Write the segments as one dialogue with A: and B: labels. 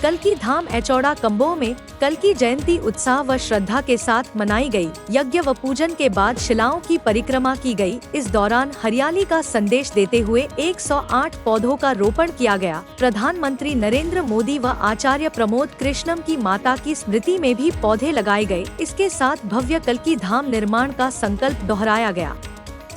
A: कल्की धाम एचौड़ा कंबोह में कल्की जयंती उत्साह व श्रद्धा के साथ मनाई गई। यज्ञ व पूजन के बाद शिलाओं की परिक्रमा की गई। इस दौरान हरियाली का संदेश देते हुए 108 पौधों का रोपण किया गया। प्रधानमंत्री नरेंद्र मोदी व आचार्य प्रमोद कृष्णम की माता की स्मृति में भी पौधे लगाए गए। इसके साथ भव्य कल्की धाम निर्माण का संकल्प दोहराया गया।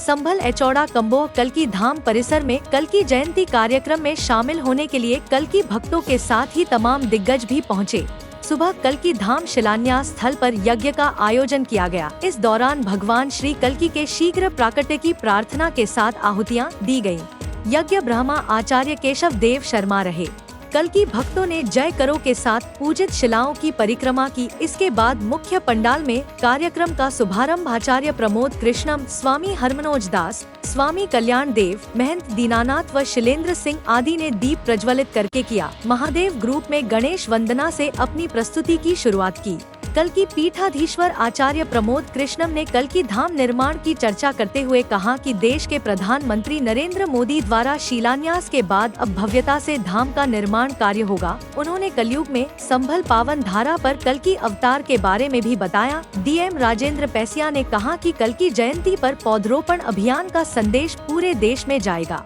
A: संभल एचौड़ा कंबोह कल्की धाम परिसर में कल्की जयंती कार्यक्रम में शामिल होने के लिए कल्की भक्तों के साथ ही तमाम दिग्गज भी पहुंचे। सुबह कल्की धाम शिलान्यास स्थल पर यज्ञ का आयोजन किया गया। इस दौरान भगवान श्री कल्की के शीघ्र प्राकट्य की प्रार्थना के साथ आहुतियां दी गयीं। यज्ञ ब्रह्मा आचार्य केशव देव शर्मा रहे। कल्की भक्तों ने जय करो के साथ पूजित शिलाओं की परिक्रमा की। इसके बाद मुख्य पंडाल में कार्यक्रम का शुभारंभ आचार्य प्रमोद कृष्णम, स्वामी हरमनोज दास, स्वामी कल्याण देव, महंत दीनानाथ व शिलेंद्र सिंह आदि ने दीप प्रज्वलित करके किया। महादेव ग्रुप में गणेश वंदना से अपनी प्रस्तुति की शुरुआत की। कल्की पीठाधीश्वर आचार्य प्रमोद कृष्णम ने कल्की धाम निर्माण की चर्चा करते हुए कहा कि देश के प्रधानमंत्री नरेंद्र मोदी द्वारा शिलान्यास के बाद अब भव्यता से धाम का निर्माण कार्य होगा। उन्होंने कलयुग में संभल पावन धारा पर कल्की अवतार के बारे में भी बताया। डीएम राजेंद्र पैसिया ने कहा कि कल्की जयंती पर पौधरोपण अभियान का संदेश पूरे देश में जाएगा।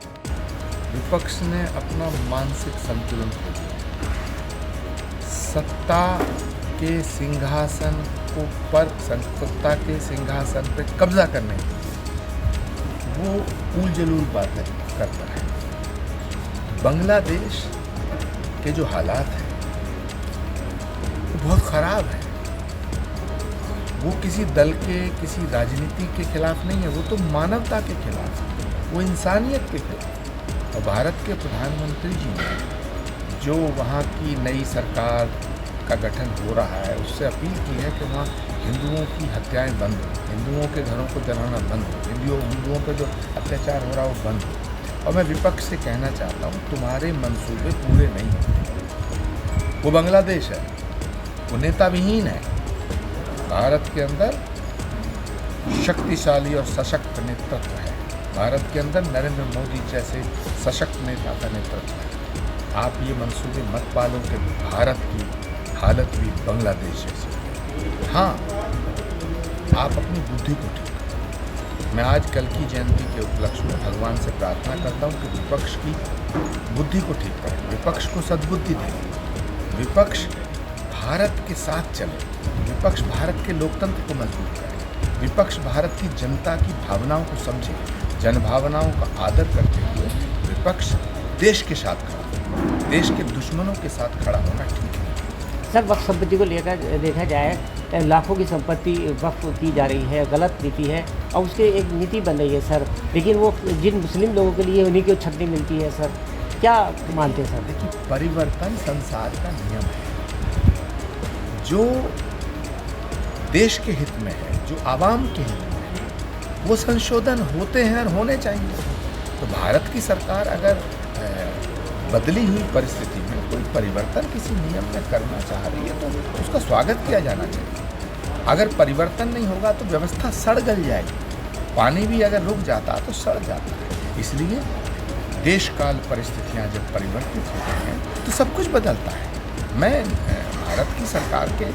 B: विपक्ष ने अपना मानसिक संतुलन खो दिया। सत्ता के सिंहासन को पर सत्ता के सिंहासन पे कब्जा करने वो उल जलूल बातें करता है। बांग्लादेश के जो हालात हैं वो बहुत खराब है। वो किसी दल के, किसी राजनीति के खिलाफ नहीं है, वो तो मानवता के खिलाफ है, वो इंसानियत के खिलाफ। और भारत के प्रधानमंत्री जी ने जो वहाँ की नई सरकार का गठन हो रहा है उससे अपील की है कि वहाँ हिंदुओं की हत्याएं बंद हो, हिंदुओं के घरों को जलाना बंद हो, हिंदुओं पर जो अत्याचार हो रहा है वो बंद हो। और मैं विपक्ष से कहना चाहता हूँ, तुम्हारे मंसूबे पूरे नहीं होते। वो बांग्लादेश है, वो नेता विहीन है। भारत के अंदर शक्तिशाली और सशक्त नेतृत्व है। भारत के अंदर नरेंद्र मोदी जैसे सशक्त नेता का नेतृत्व है। आप ये मंसूबे मत पालो कि भारत की हालत भी बांग्लादेश जैसी। हाँ, आप अपनी बुद्धि को ठीक करो। मैं आज कल्की जयंती के उपलक्ष्य में भगवान से प्रार्थना करता हूँ कि विपक्ष की बुद्धि को ठीक करें, विपक्ष को सद्बुद्धि दें, विपक्ष भारत के साथ चले, विपक्ष भारत के लोकतंत्र को मजबूत करे, विपक्ष भारत की जनता की भावनाओं को समझे, जन भावनाओं का आदर करते हुए विपक्ष देश के साथ खड़ा, देश के दुश्मनों के साथ खड़ा होना ठीक है।
C: सर, वक्फ संपत्ति को लेकर देखा जाए, लाखों की संपत्ति वक्फ की जा रही है, गलत नीति है और उसकी एक नीति बन रही है सर, लेकिन वो जिन मुस्लिम लोगों के लिए उन्हीं को छटनी मिलती है सर, क्या मानते हैं सर?
B: देखिए, परिवर्तन संसार का नियम है। जो देश के हित में है, जो आवाम के हित में है, वो संशोधन होते हैं और होने चाहिए। तो भारत की सरकार अगर बदली हुई परिस्थिति में कोई परिवर्तन किसी नियम में करना चाह रही है तो उसका स्वागत किया जाना चाहिए। अगर परिवर्तन नहीं होगा तो व्यवस्था सड़ गल जाएगी। पानी भी अगर रुक जाता तो सड़ जाता है। इसलिए देश काल परिस्थितियां जब परिवर्तित होती हैं तो सब कुछ बदलता है। मैं भारत की सरकार के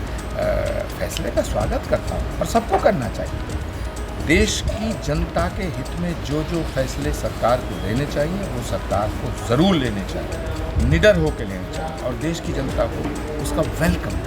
B: फैसले का स्वागत करता हूँ और सबको करना चाहिए। देश की जनता के हित में जो जो फैसले सरकार को लेने चाहिए वो सरकार को ज़रूर लेने चाहिए, निडर होकर लेने चाहिए और देश की जनता को उसका वेलकम